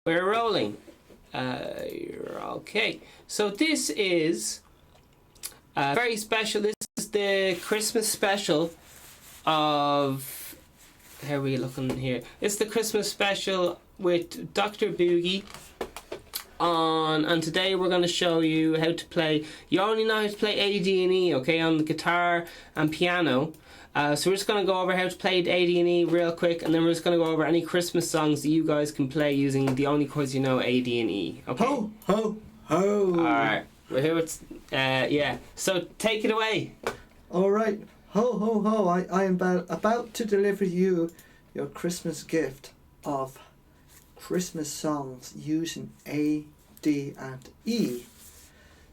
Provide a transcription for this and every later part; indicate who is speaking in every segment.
Speaker 1: We're rolling. Okay. So this is very special. This is the Christmas special of... How are we looking here? It's the Christmas special with Dr. Booggie. And today we're going to show you how to play. You only know how to play A, D and E, okay, on the guitar and piano. So we're just going to go over how to play the A, D and E real quick, and then we're just going to go over any Christmas songs that you guys can play using the only chords you know, A, D and E, okay?
Speaker 2: Ho, ho, ho.
Speaker 1: Alright, we're here with, yeah, so take it away.
Speaker 2: Alright, ho, ho, ho, I am about to deliver you your Christmas gift of Christmas songs using A, D and E.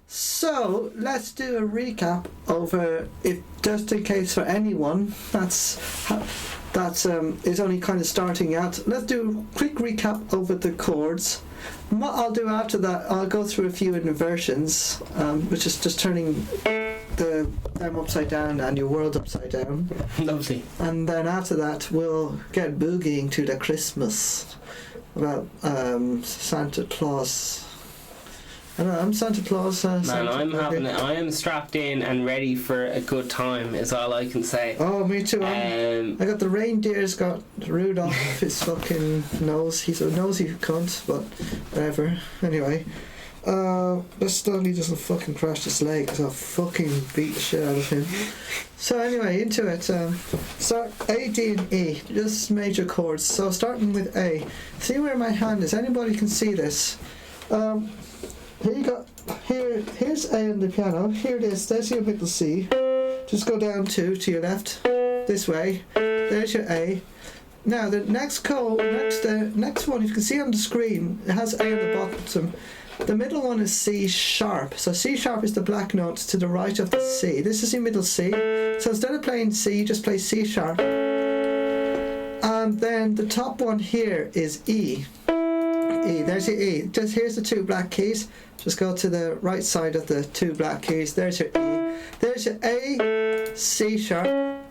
Speaker 2: So let's do a recap over it, just in case for anyone that's is only kind of starting out. Let's do a quick recap over the chords. And what I'll do after that, I'll go through a few inversions, which is just turning them upside down and your world upside down.
Speaker 1: Lovely.
Speaker 2: And then after that, we'll get boogieing to the Christmas about Santa Claus. I'm Santa Claus.
Speaker 1: Man, I'm having it. I am strapped in and ready for a good time, is all I can say.
Speaker 2: Oh, me too. I got the reindeer's got Rudolph his fucking nose. He's a nosy cunt, but whatever. Anyway, let's Stanley doesn't fucking crash his leg, so I'll fucking beat the shit out of him. So anyway, into it. Start A, D and E, just major chords. So starting with A. See where my hand is? Anybody can see this. Here's A on the piano. Here it is. There's your middle C. Just go down to your left, this way. There's your A. Now the next one, if you can see on the screen, it has A on the bottom. The middle one is C sharp. So C sharp is the black note to the right of the C. This is your middle C. So instead of playing C, you just play C sharp. And then the top one here is E. E. There's your E. Here's the two black keys. Just go to the right side of the two black keys. There's your E. There's your A, C sharp,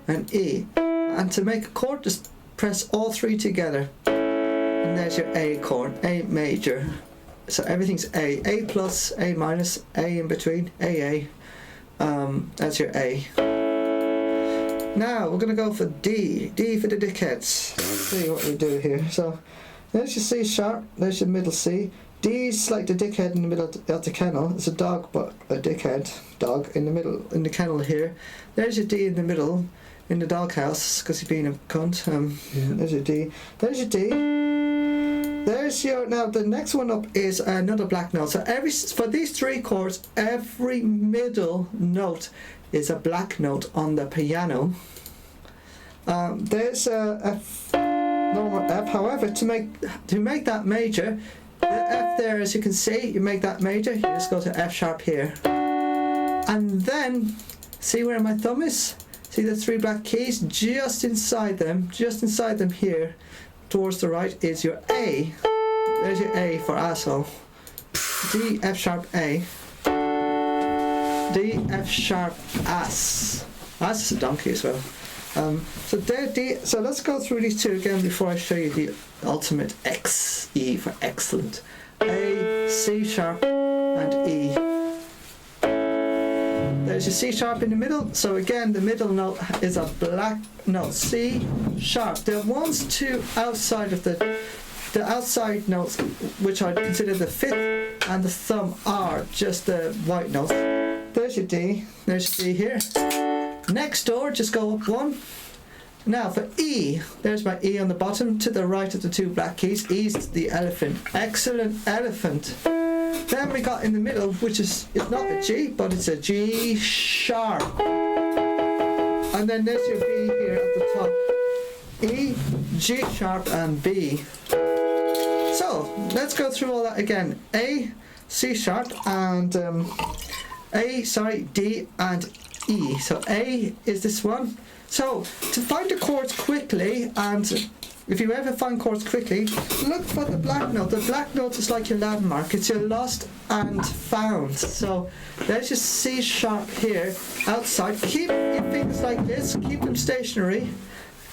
Speaker 2: and E. And to make a chord, just press all three together. And there's your A chord, A major. So everything's A. A plus, A minus, A in between, A. That's your A. Now we're going to go for D. D for the dickheads. Let's see what we do here. So there's your C sharp, there's your middle C. D's like the dickhead in the middle of the kennel. It's a dog, but a dickhead dog in the middle, in the kennel here. There's your D in the middle, in the doghouse, because he's being a cunt. There's your D. There's your D. There's your... Now the next one up is another black note. So for these three chords, every middle note is a black note on the piano. There's a F, normal F. However, to make that major, the F there, as you can see, you make that major, you just go to F sharp here. And then, see where my thumb is? See the three black keys? Just inside them here, towards the right, is your A. There's your A for asshole. D, F sharp, A. D, F sharp, ass. Ass is a donkey as well. So there, D. So let's go through these two again before I show you the ultimate X, E for excellent. A, C sharp, and E. There's your C sharp in the middle. So again, the middle note is a black note, C sharp. The ones two outside of the outside notes, which I consider the fifth and the thumb, are just the white notes. There's your D. There's your D here. Next door, just go up one. Now for E, there's my E on the bottom to the right of the two black keys. E's the elephant. Excellent elephant. Then we got in the middle, which is, it's not a G, but it's a G sharp. And then there's your B here at the top. E, G sharp, and B. So let's go through all that again. A, C sharp, and D and E. So A is this one. So to find the chords quickly, and if you ever find chords quickly, look for the black note. The black note is like your landmark. It's your lost and found. So there's your C sharp here outside. Keep your fingers like this. Keep them stationary.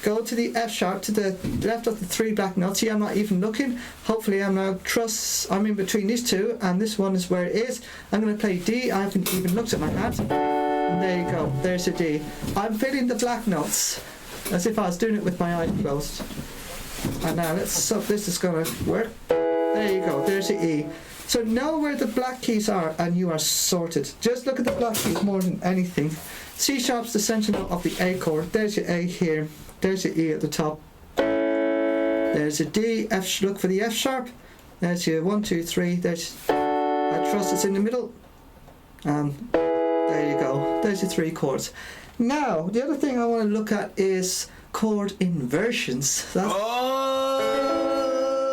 Speaker 2: go to the F sharp, to the left of the 3 black notes. See, I'm not even looking. Hopefully I'm in between these two, and this one is where it is. I'm going to play D. I haven't even looked at my hand. And there you go, there's a D. I'm feeling the black notes, as if I was doing it with my eyes closed. And now let's see if this is going to work. There you go, there's the E. So know where the black keys are and you are sorted. Just look at the black keys more than anything. C sharp's the centre note of the A chord. There's your A here. There's your E at the top. There's a D. F. Look for the F sharp. There's your 1, 2, 3. There's. I trust it's in the middle. And there you go. There's your 3 chords. Now the other thing I want to look at is chord inversions.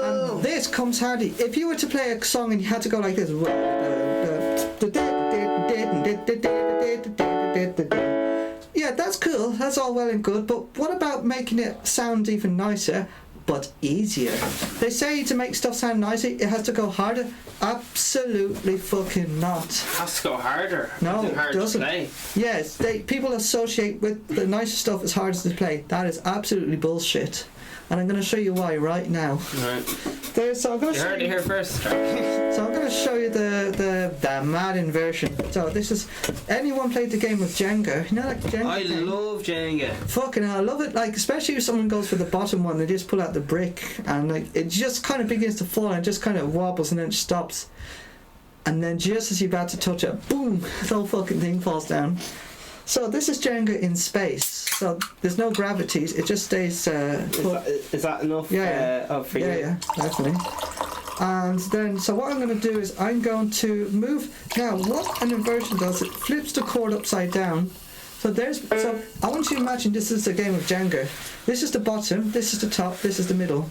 Speaker 2: And this comes handy. If you were to play a song and you had to go like this. Yeah, that's cool, that's all well and good, but what about making it sound even nicer, but easier? They say to make stuff sound nicer, it has to go harder. Absolutely fucking not.
Speaker 1: It has to go harder.
Speaker 2: No,
Speaker 1: it
Speaker 2: doesn't.
Speaker 1: To play.
Speaker 2: Yes, people associate with the nicer stuff as hard as to play. That is absolutely bullshit. And I'm going to show you why right now.
Speaker 1: Right.
Speaker 2: So I'm going to
Speaker 1: you
Speaker 2: show
Speaker 1: heard
Speaker 2: you,
Speaker 1: it here first.
Speaker 2: so I'm going to show you the mad inversion. So this is, anyone played the game of Jenga? You know, like Jenga?
Speaker 1: I love Jenga.
Speaker 2: Fucking hell, I love it. Like, especially if someone goes for the bottom one, they just pull out the brick and like it just kind of begins to fall and it just kind of wobbles and then it stops. And then just as you're about to touch it, boom, the whole fucking thing falls down. So this is Jenga in space. So there's no gravities. It just stays.
Speaker 1: Is that enough?
Speaker 2: Yeah.
Speaker 1: For you?
Speaker 2: Yeah, definitely. And then, so what I'm going to do is I'm going to move. Now, what an inversion does, it flips the chord upside down. So I want you to imagine this is a game of Jenga. This is the bottom. This is the top. This is the middle.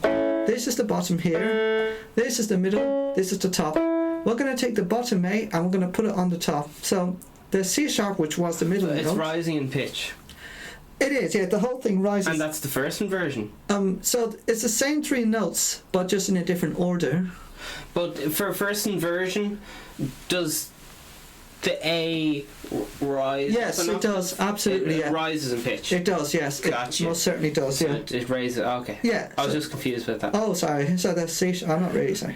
Speaker 2: This is the bottom here. This is the middle. This is the top. We're going to take the bottom A and we're going to put it on the top. So the C sharp, which was the middle note.
Speaker 1: It's rising in pitch.
Speaker 2: It is, yeah, the whole thing rises.
Speaker 1: And that's the first inversion.
Speaker 2: So it's the same 3 notes, but just in a different order.
Speaker 1: But for first inversion, does the A rise?
Speaker 2: Yes, it does, absolutely,
Speaker 1: it
Speaker 2: yeah.
Speaker 1: rises in pitch.
Speaker 2: It does, yes.
Speaker 1: Gotcha.
Speaker 2: It most certainly does,
Speaker 1: So
Speaker 2: yeah.
Speaker 1: it raises, okay.
Speaker 2: Yeah.
Speaker 1: I was just confused with that.
Speaker 2: Oh, sorry. So the C sharp, I'm not really sorry.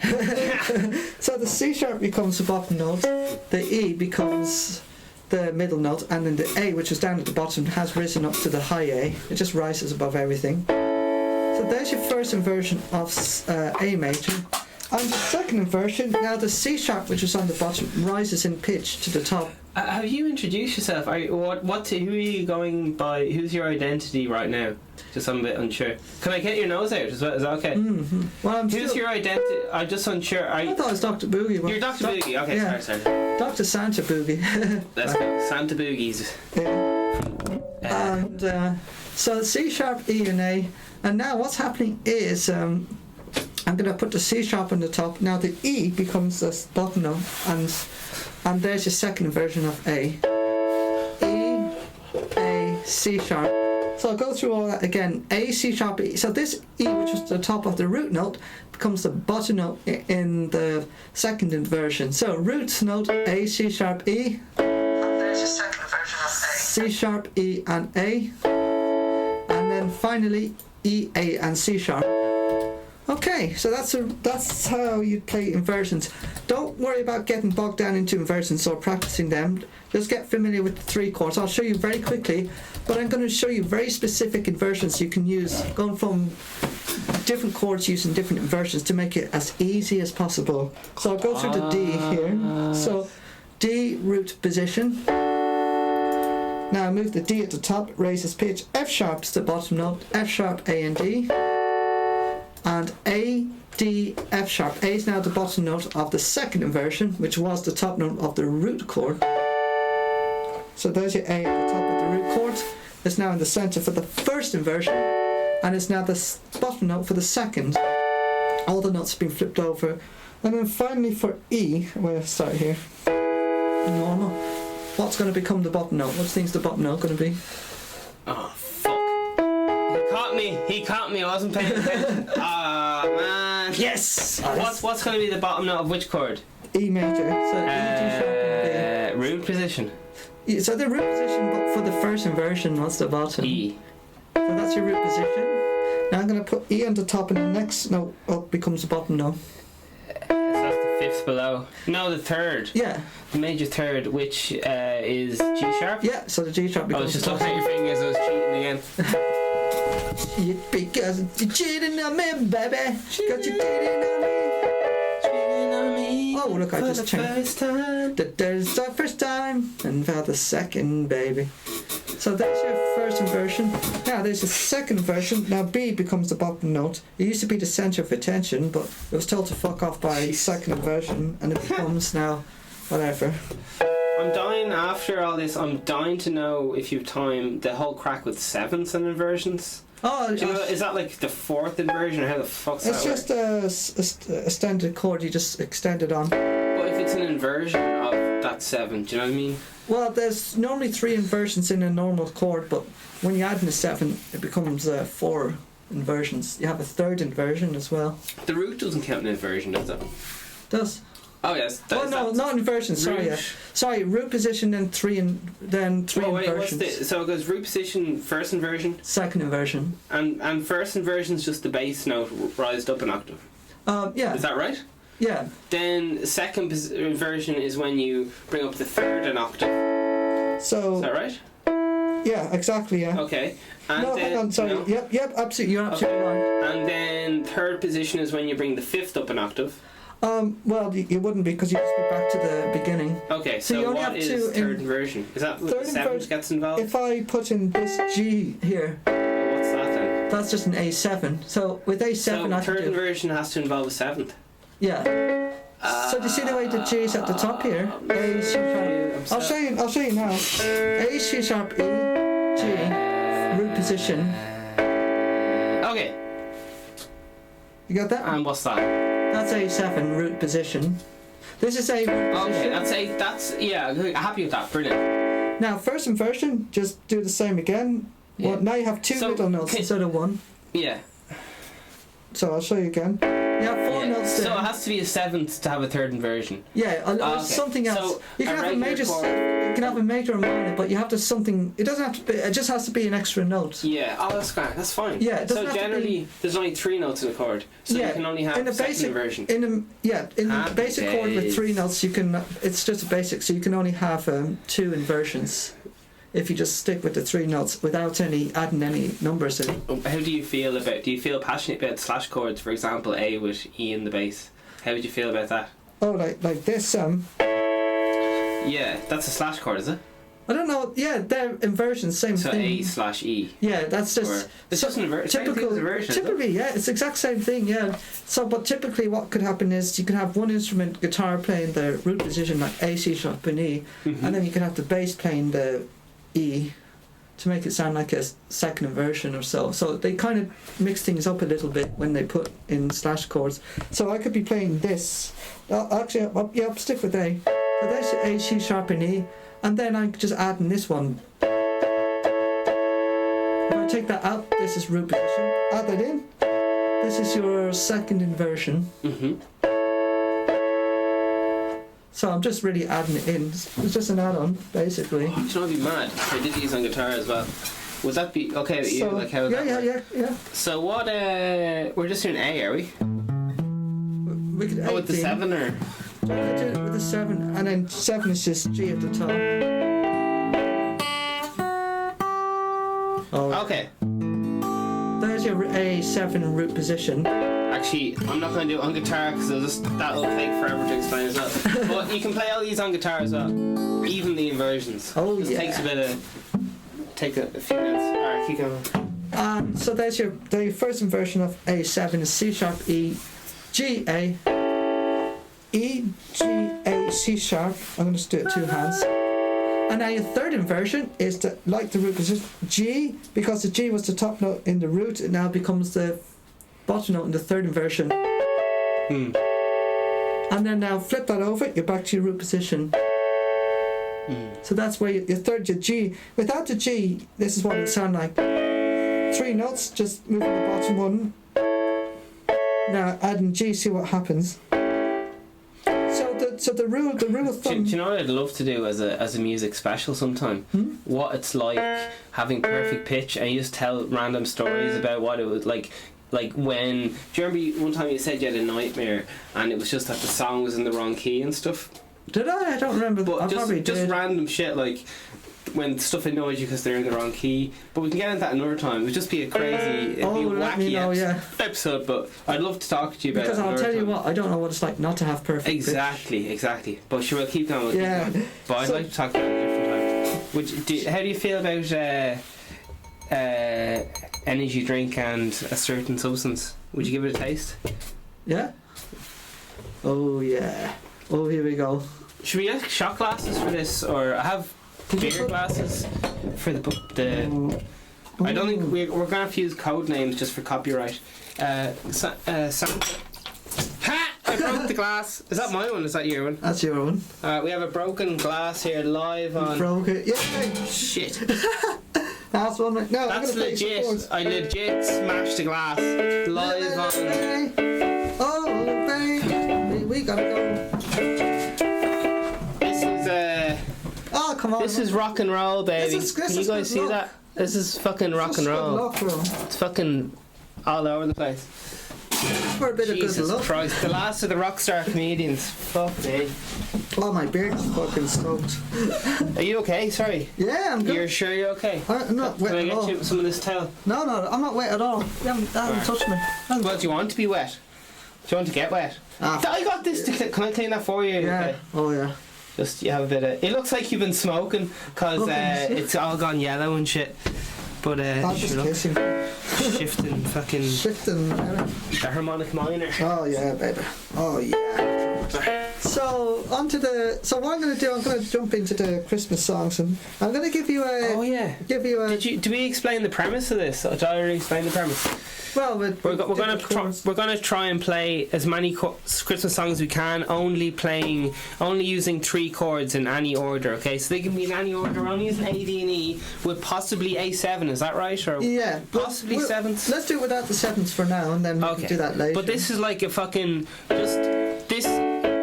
Speaker 2: So the C sharp becomes the bottom note, the E becomes the middle note, and then the A, which is down at the bottom, has risen up to the high A. It just rises above everything. So there's your first inversion of A major. And the second inversion, now the C sharp, which is on the bottom, rises in pitch to the top.
Speaker 1: Have you introduced yourself? Who are you going by? Who's your identity right now? Just I'm a bit unsure. Can I get your nose out? Is that okay?
Speaker 2: Mm-hmm. Well,
Speaker 1: who's your identity? I'm just unsure.
Speaker 2: I thought it was Dr. Boogie.
Speaker 1: You're Dr. Boogie. Okay,
Speaker 2: yeah.
Speaker 1: sorry.
Speaker 2: Dr. Santa Boogie.
Speaker 1: Let's go. Santa Boogies.
Speaker 2: Yeah. And so C sharp, E, and A. And now what's happening is I'm going to put the C sharp on the top. Now the E becomes this bottom note, and there's your second version of A. E, A, C sharp. So I'll go through all that again. A, C sharp, E. So this E, which is the top of the root note, becomes the bottom note in the second inversion. So root note A, C sharp, E. And there's your second version of A. C sharp, E, and A. And then finally E, A, and C sharp. Okay, so that's how you play inversions. Don't worry about getting bogged down into inversions or practicing them. Just get familiar with the 3 chords. I'll show you very quickly, but I'm going to show you very specific inversions you can use, going from different chords using different inversions to make it as easy as possible. So I'll go through the D here. So D, root position. Now I move the D at the top, raises pitch. F sharp's the bottom note. F sharp, A, and D. And A, D, F sharp. A is now the bottom note of the second inversion, which was the top note of the root chord. So there's your A at the top of the root chord. It's now in the centre for the first inversion, and it's now the bottom note for the second. All the notes have been flipped over. And then finally for E, we'll start here. Normal. What's going to become the bottom note? What do you think's the bottom note going to be?
Speaker 1: Oh, fuck. He caught me. I wasn't paying attention. Ah, man.
Speaker 2: Yes!
Speaker 1: What's going to be the bottom note of which chord?
Speaker 2: E major. So E, G sharp, and A.
Speaker 1: Root position.
Speaker 2: Yeah, so the root position, but for the first inversion, what's the bottom?
Speaker 1: E.
Speaker 2: So that's your root position. Now I'm going to put E on the top, and the next note up becomes a bottom note.
Speaker 1: So that's the fifth below. No, the third.
Speaker 2: Yeah.
Speaker 1: The major third, which is G sharp.
Speaker 2: Yeah, so the G sharp
Speaker 1: I was
Speaker 2: becomes
Speaker 1: just looking at your fingers, I was cheating again.
Speaker 2: Because you're cheating on me, baby. Got you cheating on me. Oh, look, I just changed. There's the first time, and for the second, baby. So there's your first inversion. Now there's the second inversion. Now B becomes the bottom note. It used to be the centre of attention, but it was told to fuck off by second inversion, and it becomes now whatever.
Speaker 1: I'm dying after all this. I'm dying to know if you've time the whole crack with sevenths and inversions.
Speaker 2: Oh,
Speaker 1: do you know, is that like the fourth inversion, or how the fuck's that?
Speaker 2: It's just a standard chord you just extend it on.
Speaker 1: But if it's an inversion of that seven, do you know what I mean?
Speaker 2: Well, there's normally 3 inversions in a normal chord, but when you add in a 7, it becomes 4 inversions. You have a third inversion as well.
Speaker 1: The root doesn't count an inversion, does it?
Speaker 2: Does.
Speaker 1: Oh yes.
Speaker 2: Oh no, not inversion. Sorry, sorry. Root position, then 3 inversions.
Speaker 1: So it goes root position, first inversion,
Speaker 2: second inversion,
Speaker 1: and first inversion is just the bass note rised up an octave.
Speaker 2: Yeah.
Speaker 1: Is that right?
Speaker 2: Yeah.
Speaker 1: Then second inversion is when you bring up the third an octave.
Speaker 2: So.
Speaker 1: Is that right?
Speaker 2: Yeah, exactly. Yeah.
Speaker 1: Okay. And
Speaker 2: no,
Speaker 1: then,
Speaker 2: hang on. Sorry.
Speaker 1: No?
Speaker 2: Yep. Absolutely. You're absolutely right.
Speaker 1: And then third position is when you bring the fifth up an octave.
Speaker 2: Well, you wouldn't, because you just be back to the beginning.
Speaker 1: Okay, so what is third inversion? Is that when the seventh gets involved?
Speaker 2: If I put in this G here,
Speaker 1: what's that then?
Speaker 2: That's just an A7. So with A7,
Speaker 1: so
Speaker 2: I
Speaker 1: third inversion has to involve a seventh.
Speaker 2: Yeah. So do you see the way the G is at the top here? A C sharp. I'll show you now. A C sharp E G root position.
Speaker 1: Okay.
Speaker 2: You got that?
Speaker 1: And what's that?
Speaker 2: That's A7 root position. This is A root position.
Speaker 1: Okay, that's yeah. Happy with that. Brilliant.
Speaker 2: Now first inversion, just do the same again. Yeah. Well, now you have 2 middle notes instead of 1.
Speaker 1: Yeah.
Speaker 2: So I'll show you again. You have 4 notes there.
Speaker 1: So it has to be a seventh to have a third inversion.
Speaker 2: Yeah, or something else. So you can have a major. You can have a major or minor, but you have to something. It doesn't have to be. It just has to be an extra note.
Speaker 1: Yeah. Oh, that's great. That's fine.
Speaker 2: Yeah.
Speaker 1: So generally, there's only 3 notes in a chord, so you can only have
Speaker 2: in a
Speaker 1: second
Speaker 2: basic
Speaker 1: inversion.
Speaker 2: In a basic chord with 3 notes, you can. It's just a basic, so you can only have 2 inversions. If you just stick with the 3 notes without adding any numbers in.
Speaker 1: How do you feel about? Do you feel passionate about slash chords? For example, A with E in the bass. How would you feel about that?
Speaker 2: Oh, like this.
Speaker 1: Yeah, that's a slash chord, is it?
Speaker 2: I don't know. Yeah, they're inversions, same
Speaker 1: so
Speaker 2: thing.
Speaker 1: So A/E.
Speaker 2: Yeah, that's just.
Speaker 1: It's just an inversion.
Speaker 2: Typically, yeah, it's the exact same thing. Yeah. So, but typically, what could happen is you can have one instrument guitar playing the root position like A, C sharp, and E, and then you can have the bass playing the E to make it sound like a second inversion or so. So they kind of mix things up a little bit when they put in slash chords. So I could be playing this. Actually, I'll stick with A. So there's A, C sharp, and E, and then I'm just adding this one. If I take that out, this is root position. Add that in. This is your second inversion. So I'm just really adding it in. It's just an add-on, basically.
Speaker 1: Oh, you know, I'd be mad. I did these on guitar as well. Would that be okay with you? Like how
Speaker 2: yeah.
Speaker 1: So what? We're just doing A, are we?
Speaker 2: We could
Speaker 1: with the 7 or?
Speaker 2: Do it with the 7, and then 7 is just G at the top. Oh.
Speaker 1: Okay.
Speaker 2: There's your A7 root position.
Speaker 1: Actually, I'm not going to do it on guitar because that'll take forever to explain as well. But you can play all these on guitar as well, even the inversions.
Speaker 2: Oh
Speaker 1: yeah. It takes a few minutes. Alright, keep going.
Speaker 2: So there's the first inversion of A7 is C sharp E G A E G A C sharp. I'm going to just do it 2 hands. And now your third inversion is like the root position G, because the G was the top note in the root. It now becomes the bottom note in the third inversion. And then now flip that over, you're back to your root position. So that's where your third, your G. Without the G, this is what it would sound like. 3 notes, just moving the bottom one. Now adding G, see what happens. So So the rule of
Speaker 1: Do
Speaker 2: thumb.
Speaker 1: you know what I'd love to do as a music special sometime? What it's like having perfect pitch, and you just tell random stories about what it was like. Like when, do you remember one time you said you had a nightmare and it was just that the song was in the wrong key and stuff?
Speaker 2: Did I? I don't remember.
Speaker 1: But
Speaker 2: I
Speaker 1: just
Speaker 2: probably did.
Speaker 1: random shit, like when stuff annoys you because they're in the wrong key. But we can get into that another time. It would just be a crazy, it'd be a
Speaker 2: let me know,
Speaker 1: wacky episode. But I'd love to talk to you about
Speaker 2: because
Speaker 1: it.
Speaker 2: I'll
Speaker 1: another
Speaker 2: tell you
Speaker 1: time.
Speaker 2: what, I don't know what it's like not to have perfect
Speaker 1: Exactly. But sure, we'll keep going.
Speaker 2: Yeah.
Speaker 1: But I'd like to talk about it a different time. How do you feel about energy drink and a certain substance? Would you give it a taste?
Speaker 2: Yeah. Oh yeah. Oh, here we go.
Speaker 1: Should we get shot glasses for this, or I have bigger glasses for the I don't think we're going to have to use code names just for copyright. Ha! I broke the glass. Is that my one? Is that your one?
Speaker 2: That's your one.
Speaker 1: We have a broken glass here live on.
Speaker 2: Broke it. Yeah.
Speaker 1: Shit.
Speaker 2: That's one. No,
Speaker 1: That's legit. I legit smashed the glass live on.
Speaker 2: Oh, baby, we gotta go.
Speaker 1: This is
Speaker 2: Oh, come on.
Speaker 1: This is rock and roll, baby.
Speaker 2: This
Speaker 1: Can you
Speaker 2: is
Speaker 1: guys
Speaker 2: good
Speaker 1: see
Speaker 2: luck.
Speaker 1: that? This is fucking rock and roll. It's fucking all over the place.
Speaker 2: For a bit
Speaker 1: Jesus
Speaker 2: of good luck.
Speaker 1: Christ, the last of the rock star comedians. Fuck me.
Speaker 2: Oh, my beard's fucking soaked.
Speaker 1: Are you okay? Sorry.
Speaker 2: Yeah, I'm good.
Speaker 1: You're sure you're okay?
Speaker 2: I'm not wet
Speaker 1: Can I
Speaker 2: at
Speaker 1: get
Speaker 2: all.
Speaker 1: you some of this towel?
Speaker 2: No, I'm not wet at all. You haven't touched me.
Speaker 1: Well, do you want to be wet? Do you want to get wet? I got this. Can I clean that for you?
Speaker 2: Yeah.
Speaker 1: Okay.
Speaker 2: Oh, yeah.
Speaker 1: Just you have a bit of. It looks like you've been smoking because it's all gone yellow and shit. But
Speaker 2: I'm just kissing.
Speaker 1: shifting fucking
Speaker 2: Shifting.
Speaker 1: the harmonic minor.
Speaker 2: Oh yeah, baby. Oh yeah. So So what I'm going to do, I'm going to jump into the Christmas songs, and I'm going to give you a.
Speaker 1: Oh yeah. Did we explain the premise of this? Did I already explain the premise?
Speaker 2: Well,
Speaker 1: we're gonna try and play as many Christmas songs as we can, only using 3 chords in any order. Okay, so they can be in any order. We're only using A, D, and E with possibly A7. Is that right? Or
Speaker 2: yeah,
Speaker 1: possibly sevenths.
Speaker 2: Let's do it without the sevenths for now, and then we can do that later.
Speaker 1: But this is like a fucking this.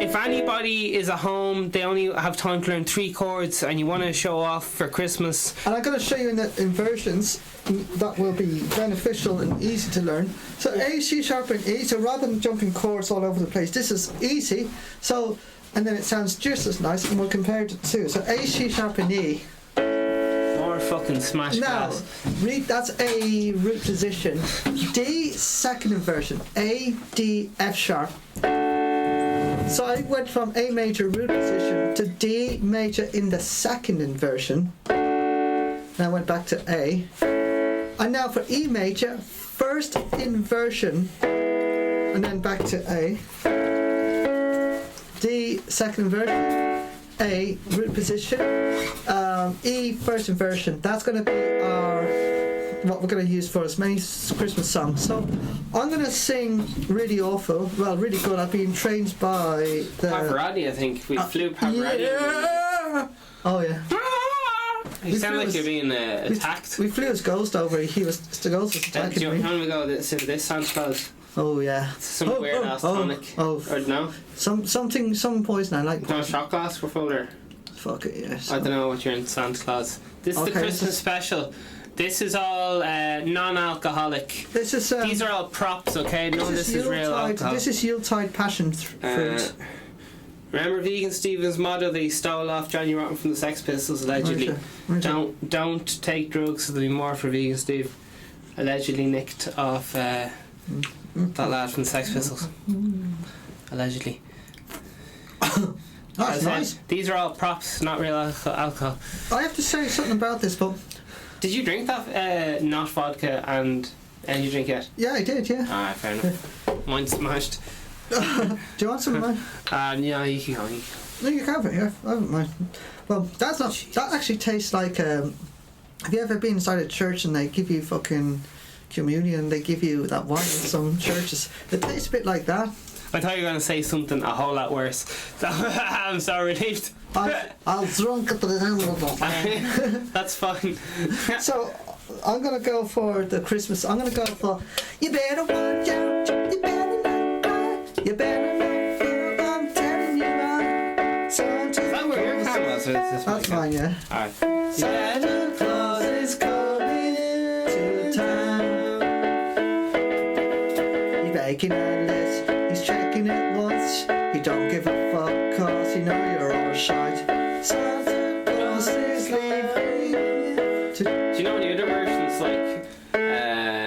Speaker 1: If anybody is at home, they only have time to learn 3 chords, and you want to show off for Christmas.
Speaker 2: And I'm going to show you in the inversions that will be beneficial and easy to learn. So A, C sharp, and E. So rather than jumping chords all over the place, this is easy. So, and then it sounds just as nice, and we'll compare the two. So A, C sharp, and E.
Speaker 1: More fucking smash glass.
Speaker 2: Read, that's A root position. D second inversion. A, D, F sharp. So I went from A major root position to D major in the second inversion. Then I went back to A. And now for E major, first inversion, and then back to A. D second inversion, A root position, E first inversion. That's going to be what we're going to use for as many Christmas songs. So I'm going to sing really really good. I've been trained by the
Speaker 1: Pavarotti, I think. We flew Pavarotti.
Speaker 2: Yeah. Oh yeah.
Speaker 1: You sound like you're being attacked.
Speaker 2: We flew his ghost over. The ghost was attacking
Speaker 1: Do you
Speaker 2: me.
Speaker 1: want to go this sounds close?
Speaker 2: Oh yeah.
Speaker 1: Some weird ass tonic. Or no?
Speaker 2: Some poison I like.
Speaker 1: Do you want a shot glass for folder?
Speaker 2: Fuck it, yes.
Speaker 1: I don't know what you're in Santa Claus. This is the Christmas special. This is all non-alcoholic.
Speaker 2: This is
Speaker 1: these are all props, okay? None of this is real alcohol.
Speaker 2: This is Yuletide passion fruit.
Speaker 1: Remember Vegan Stephen's motto that he stole off Johnny Rotten from the Sex Pistols, allegedly. Don't take drugs, so there'll be more for Vegan Steve. Allegedly nicked off that lad from the Sex Pistols. Allegedly.
Speaker 2: That's nice.
Speaker 1: These are all props, not real alcohol.
Speaker 2: I have to say something about this, but
Speaker 1: did you drink that not vodka and you drink it?
Speaker 2: Yeah, I did, yeah.
Speaker 1: Alright, fair enough. Mine's smashed.
Speaker 2: Do you want some of mine?
Speaker 1: Yeah, you can go.
Speaker 2: No, you can have it, yeah. I haven't mind. Well, that's not. That actually tastes like. Have you ever been inside a church and they give you fucking communion? They give you that wine in some churches. It tastes a bit like that.
Speaker 1: I thought you were going to say something a whole lot worse. I'm so relieved.
Speaker 2: I'll drunk at the end of the
Speaker 1: That's fine.
Speaker 2: So, I'm going to go for the Christmas. I'm going to go for you better watch out, you better not cry, you better not feel I'm telling you right. Santa
Speaker 1: Is that where your
Speaker 2: Claus.
Speaker 1: camera was? Or is this
Speaker 2: That's
Speaker 1: my
Speaker 2: mine, yeah.
Speaker 1: Alright.
Speaker 2: Santa Claus is coming to town. He's making a list, he's checking it once. He don't give a fuck cause you know you're all shite. Santa Claus is leaving to
Speaker 1: Do you know any other versions like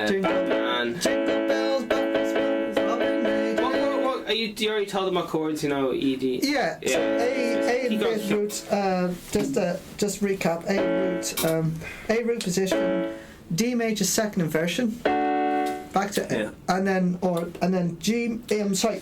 Speaker 2: Jingle
Speaker 1: Batman?
Speaker 2: jingle bells, bells, Robin Hood.
Speaker 1: What are you already told them what chords, you know, E, D?
Speaker 2: Yeah, so A
Speaker 1: He
Speaker 2: and
Speaker 1: goes-
Speaker 2: B root. Just recap. A root position, D major second inversion, back to
Speaker 1: Yeah.
Speaker 2: and then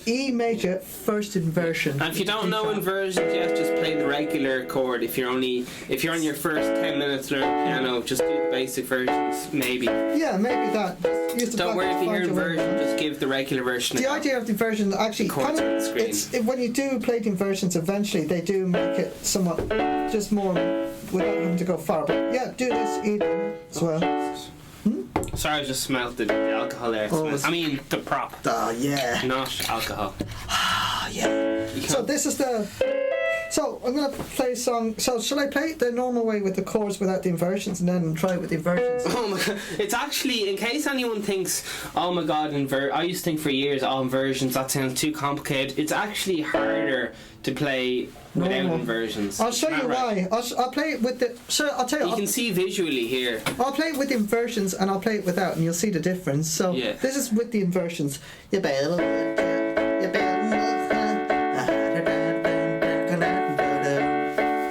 Speaker 2: E major first inversion.
Speaker 1: And if you don't
Speaker 2: D
Speaker 1: know
Speaker 2: flat.
Speaker 1: inversions yet, just play the regular chord. If you're on your first 10 minutes learning piano, just do the basic versions, maybe.
Speaker 2: Yeah, maybe that. Use the
Speaker 1: Don't
Speaker 2: back
Speaker 1: worry
Speaker 2: to
Speaker 1: if you hear
Speaker 2: find your way
Speaker 1: inversion,
Speaker 2: around.
Speaker 1: just give the regular version a
Speaker 2: The
Speaker 1: go.
Speaker 2: idea of the inversion actually
Speaker 1: Chords
Speaker 2: kind
Speaker 1: on the
Speaker 2: of
Speaker 1: screen.
Speaker 2: when you do play the inversions, eventually they do make it somewhat just more without having to go far. But yeah, do this either as well.
Speaker 1: Sorry, I just smelled the alcohol there.
Speaker 2: Oh, it's-
Speaker 1: I mean, the prop,
Speaker 2: Yeah.
Speaker 1: not alcohol.
Speaker 2: Yeah.
Speaker 1: You
Speaker 2: So
Speaker 1: can't-
Speaker 2: this is the. So I'm gonna play a song. So shall I play it the normal way with the chords without the inversions, and then try it with the inversions?
Speaker 1: Oh my god! It's actually, in case anyone thinks, oh my god, I used to think for years, oh, inversions, that sounds too complicated. It's actually harder to play without
Speaker 2: Normal.
Speaker 1: inversions.
Speaker 2: I'll show you
Speaker 1: Right.
Speaker 2: why. I'll play it with the. So I'll tell you.
Speaker 1: You can see visually here.
Speaker 2: I'll play it with inversions and I'll play it without, and you'll see the difference. So
Speaker 1: Yeah.
Speaker 2: this is with the inversions. You better. You better.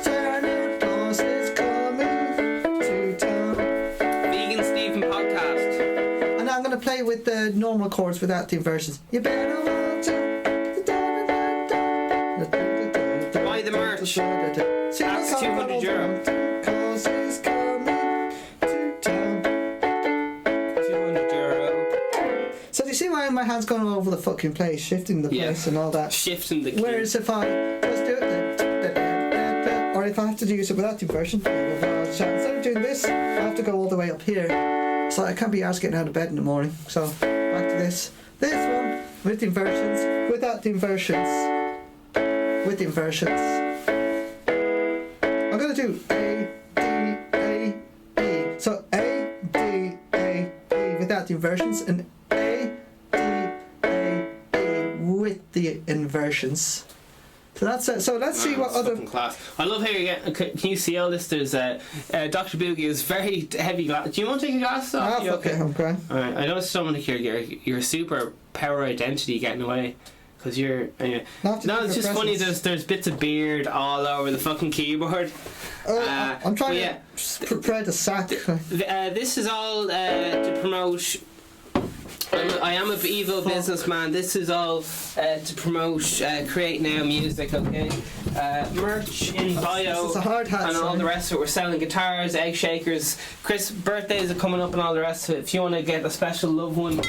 Speaker 2: Santa Claus is coming to town.
Speaker 1: Vegan Stephen podcast.
Speaker 2: And I'm going to play with the normal chords without the inversions. You better want to.
Speaker 1: Buy the merch.
Speaker 2: That's
Speaker 1: €200.
Speaker 2: Claus is coming to town.
Speaker 1: €200.
Speaker 2: So do you see why my hand's going all over the fucking place, shifting the
Speaker 1: Yeah.
Speaker 2: place and all that?
Speaker 1: Shifting the key.
Speaker 2: Whereas if I just do it, or if I have to use it without the inversion, instead of doing this, I have to go all the way up here. So I can't be asked getting out of bed in the morning. So back to this. This one with the inversions, without the inversions, with the inversions. I'm gonna do A, D, A, E. So A, D, A, E without the inversions, and A, D, A, E with the inversions. So that's it. So let's see what
Speaker 1: It's
Speaker 2: other.
Speaker 1: fucking class. I love how you get. Can you see all this? There's Dr. Boogie is very heavy glass. Do you want to take your glasses off?
Speaker 2: Ah,
Speaker 1: You
Speaker 2: fuck it, I'm grand.
Speaker 1: Alright, I noticed someone here, your super power identity getting away. Because you're. Anyway.
Speaker 2: Not to
Speaker 1: No,
Speaker 2: take
Speaker 1: it's
Speaker 2: your
Speaker 1: just funny,
Speaker 2: presents.
Speaker 1: there's bits of beard all over the fucking keyboard.
Speaker 2: I'm trying
Speaker 1: but yeah.
Speaker 2: to prepare the sack.
Speaker 1: This is all to promote. I am an evil businessman. This is all to promote Create Now music, okay? Merch in bio
Speaker 2: This is a hard hat,
Speaker 1: and all
Speaker 2: sorry.
Speaker 1: the rest of it. We're selling guitars, egg shakers. Chris' birthdays are coming up and all the rest of it. If you want to get a special loved one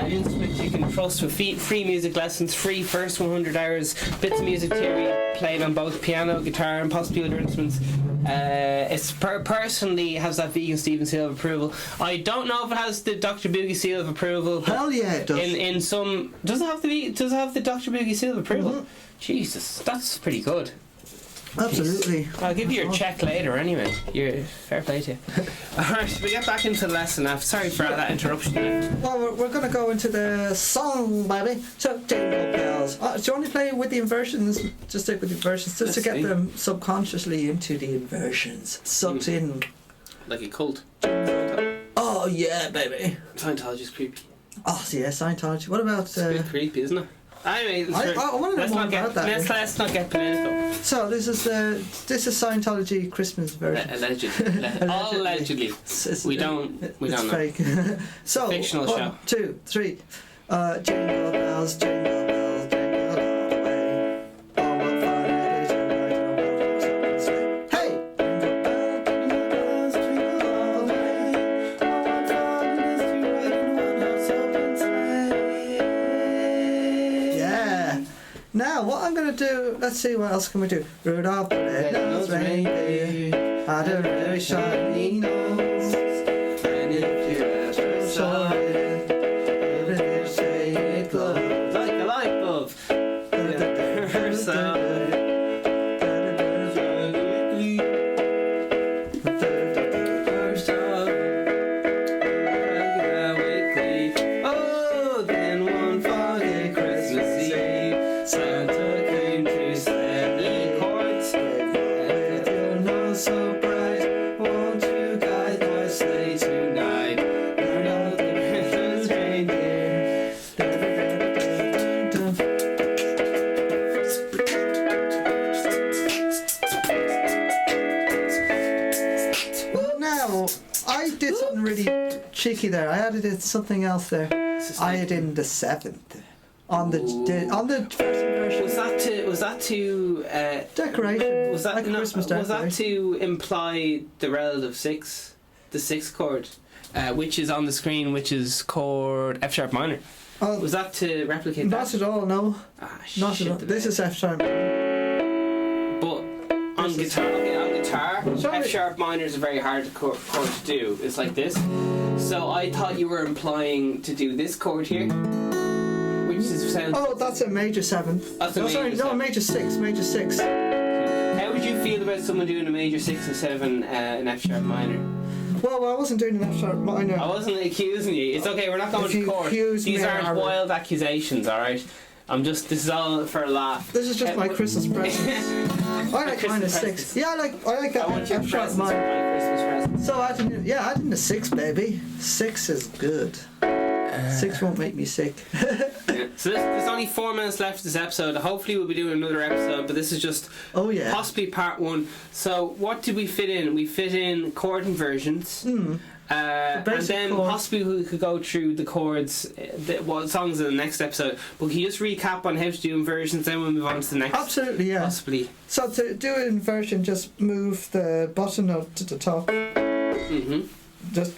Speaker 1: instrument you can trust with free music lessons, free first 100 hours, bits of music theory played on both piano, guitar and possibly other instruments. It's personally has that Vegan Stephen seal of approval. I don't know if it has the Dr. Boogie seal of approval. But
Speaker 2: Hell yeah, it does.
Speaker 1: in some does it have the Dr. Boogie seal of approval?
Speaker 2: Mhm.
Speaker 1: Jesus, that's pretty good.
Speaker 2: Absolutely.
Speaker 1: I'll give you your check later anyway. You're fair play to you. Alright, we get back into the lesson now. Sorry for that interruption there.
Speaker 2: Well, we're going to go into the song, baby. So, Jingle Bells. Do you want to play with the inversions? Just stick with the inversions, just to
Speaker 1: Let's
Speaker 2: get
Speaker 1: see.
Speaker 2: them subconsciously into the inversions. Sucked in.
Speaker 1: Like a cult.
Speaker 2: Oh, yeah, baby.
Speaker 1: Scientology's creepy.
Speaker 2: Oh, yeah, Scientology. What about...
Speaker 1: It's a bit creepy, isn't it? Anyway,
Speaker 2: I want to know
Speaker 1: let's
Speaker 2: more
Speaker 1: not get
Speaker 2: about that.
Speaker 1: let's not get political.
Speaker 2: So, this is Scientology Christmas version.
Speaker 1: Allegedly. All allegedly. We don't know.
Speaker 2: Fake. So,
Speaker 1: Fictional
Speaker 2: 1,
Speaker 1: show.
Speaker 2: 2, 3. Jingle bells, jingle bells, jingle all the way. Oh, what fun it is to ride in a one-horse open sleigh. Hey! Jingle bells, jingle all the way. Oh, what fun it is to ride in a one-horse open sleigh. Yeah. Now, what I'm going to do, let's see, what else can we do? Rudolph the red-nosed reindeer had a very shiny nose. And if you ever saw it, you'd say it glows
Speaker 1: Like a light bulb. So
Speaker 2: cheeky there. I added in something else there. I added in the 7th on the first inversion.
Speaker 1: Was that to
Speaker 2: Decoration.
Speaker 1: Was that
Speaker 2: like Christmas
Speaker 1: was that
Speaker 2: decoration.
Speaker 1: to imply the relative 6, the 6th chord, which is on the screen, which is chord F sharp minor?
Speaker 2: Oh,
Speaker 1: Was that to replicate that?
Speaker 2: not at all. No, not at all. This is F sharp.
Speaker 1: But on guitar,
Speaker 2: Sorry.
Speaker 1: F sharp minor is a very hard chord to do. It's like this. So I thought you were implying to do this chord here, which is sound.
Speaker 2: Oh, that's a major 7th.
Speaker 1: That's a
Speaker 2: no,
Speaker 1: major
Speaker 2: sorry, no,
Speaker 1: seven.
Speaker 2: major 6. Major 6.
Speaker 1: How would you feel about someone doing a major 6 and 7 in F sharp minor?
Speaker 2: Well, I wasn't doing an F sharp minor.
Speaker 1: I wasn't accusing you. It's okay. We're not going
Speaker 2: If
Speaker 1: to
Speaker 2: you
Speaker 1: court.
Speaker 2: accuse
Speaker 1: These
Speaker 2: me,
Speaker 1: aren't
Speaker 2: I will.
Speaker 1: wild accusations. All right. This is all for a laugh.
Speaker 2: This is just my Christmas present. I like
Speaker 1: Christmas
Speaker 2: minus 6.
Speaker 1: presents.
Speaker 2: Yeah, I like that
Speaker 1: I want your
Speaker 2: F sharp
Speaker 1: presents for
Speaker 2: minor.
Speaker 1: my Christmas present.
Speaker 2: So I didn't a 6, baby. 6 is good. 6 won't make me sick.
Speaker 1: Yeah. So there's only 4 minutes left of this episode. Hopefully we'll be doing another episode, but this is just
Speaker 2: Oh yeah.
Speaker 1: possibly part 1. So what did we fit in? We fit in chord inversions. And
Speaker 2: basic
Speaker 1: then
Speaker 2: chords.
Speaker 1: possibly we could go through the chords, what songs in the next episode. But can you just recap on how to do inversions, then we'll move on to the next?
Speaker 2: Absolutely, yeah.
Speaker 1: Possibly.
Speaker 2: So to do an inversion, just move the bottom note to the top. Just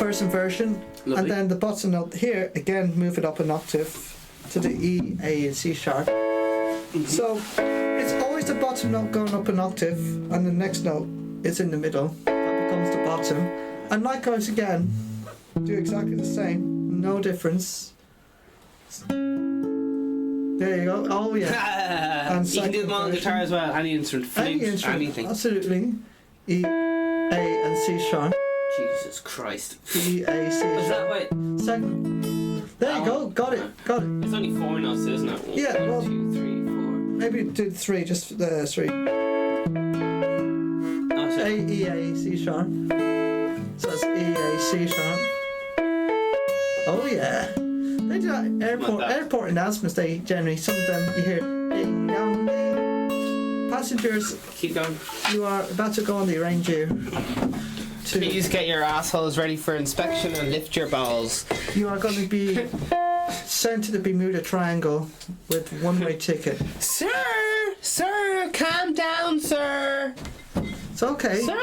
Speaker 2: first inversion,
Speaker 1: Lovely.
Speaker 2: and then the bottom note here again, move it up an octave to the E, A, and C sharp. So it's always the bottom note going up an octave, and the next note is in the middle. That becomes the bottom. And likewise again, do exactly the same, no difference. There you go. Oh yeah. And
Speaker 1: you can do them on the guitar as well. Any instrument, flute,
Speaker 2: Any instrument,
Speaker 1: anything.
Speaker 2: absolutely. E, A, and C sharp.
Speaker 1: Jesus Christ.
Speaker 2: E, A, C
Speaker 1: Was that
Speaker 2: sharp.
Speaker 1: way?
Speaker 2: Second. There you go. Got it. Got it.
Speaker 1: It's only 4 notes, isn't it?
Speaker 2: Yeah, well-
Speaker 1: 1, 2, 3, 4.
Speaker 2: Maybe do 3, just the 3.
Speaker 1: Oh, so
Speaker 2: A, E, A, C sharp. So it's E, A, C sharp. Oh yeah. They do that
Speaker 1: Like that.
Speaker 2: airport announcements. They generally, some of them you hear ding dong ding. Passengers,
Speaker 1: keep going.
Speaker 2: you are about to go on the Ranger.
Speaker 1: Please get your assholes ready for inspection and lift your balls.
Speaker 2: You are going to be sent to the Bermuda Triangle with one-way ticket.
Speaker 1: Sir, calm down, sir.
Speaker 2: It's okay.
Speaker 1: Sir.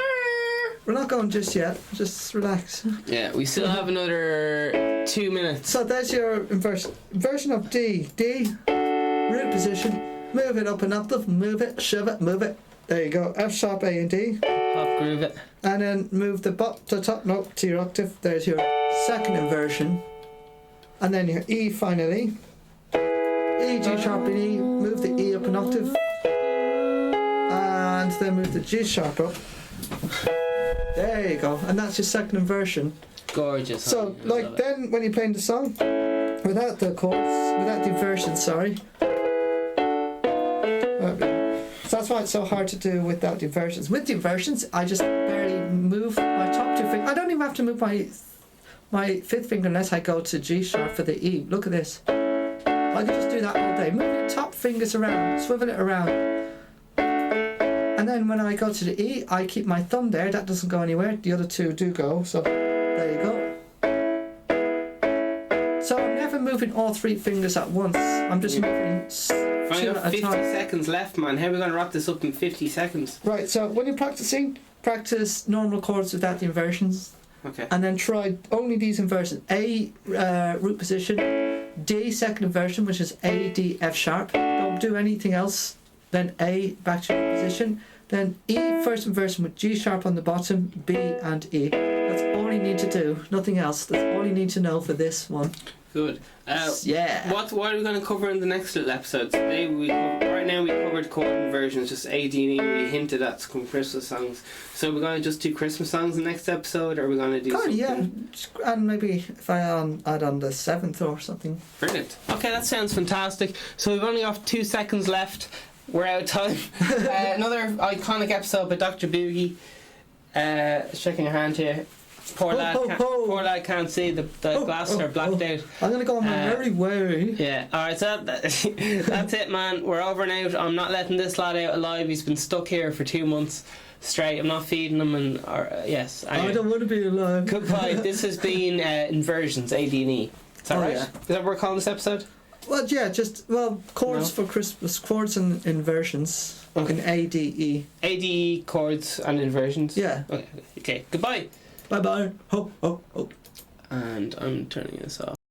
Speaker 2: We're not going just yet. Just relax.
Speaker 1: Yeah, we still have another 2 minutes.
Speaker 2: So there's your inversion of D. D, root position. Move it up an octave. Move it. Shove it. Move it. There you go. F sharp, A, and D.
Speaker 1: Pop groove it.
Speaker 2: And then move the top note to your octave. There's your second inversion. And then your E finally. E, G sharp, and E. Move the E up an octave. And then move the G sharp up. There you go. And that's your second inversion.
Speaker 1: Gorgeous.
Speaker 2: So,
Speaker 1: I love
Speaker 2: like,
Speaker 1: it.
Speaker 2: then when you're playing the song, without the chords, without the inversion, sorry. So that's why it's so hard to do without the inversions. With the inversions, I just barely move my top 2 fingers. I don't even have to move my 5th finger unless I go to G sharp for the E. Look at this. I can just do that all day. Move your top fingers around, swivel it around. And then when I go to the E, I keep my thumb there. That doesn't go anywhere. The other 2 do go. So there you go. So I'm never moving all 3 fingers at once. I'm just moving
Speaker 1: We've only
Speaker 2: 2
Speaker 1: got
Speaker 2: at a
Speaker 1: 50
Speaker 2: time.
Speaker 1: seconds left, man. How are we going to wrap this up in 50 seconds?
Speaker 2: Right, so when you're practicing, practice normal chords without the inversions.
Speaker 1: Okay.
Speaker 2: And then try only these inversions. A, root position. D, second inversion, which is A, D, F sharp. Don't do anything else. Then A, back to root position. Then E, first inversion with G sharp on the bottom, B and E. That's all you need to do. Nothing else. That's all you need to know for this one.
Speaker 1: Good.
Speaker 2: Yeah.
Speaker 1: What are we going to cover in the next little episode? Today right now we covered chord inversions, just A, D, and E. We hinted at some Christmas songs. So we're going to just do Christmas songs in the next episode, or are we going to do something?
Speaker 2: Yeah. And maybe if I add on the 7th or something.
Speaker 1: Brilliant. Okay, that sounds fantastic. So we've only got 2 seconds left. We're out of time. Another iconic episode by Dr. Booggie. Shaking your hand here. Poor lad can't see. The glasses are blacked out.
Speaker 2: I'm going to go on my very way.
Speaker 1: Yeah, alright, so that's it, man. We're over and out. I'm not letting this lad out alive. He's been stuck here for 2 months. straight. I'm not feeding them. And yes. Anyway.
Speaker 2: I don't want to be alive.
Speaker 1: Goodbye. This has been inversions, A, D, and E. Is that right?
Speaker 2: Yeah.
Speaker 1: Is that what we're calling this episode?
Speaker 2: Well, yeah, chords for Christmas, chords and inversions.
Speaker 1: Okay.
Speaker 2: In A, D, E.
Speaker 1: A, D, E, chords and inversions.
Speaker 2: Yeah.
Speaker 1: Okay. Goodbye.
Speaker 2: Bye bye. Ho ho ho.
Speaker 1: And I'm turning this off.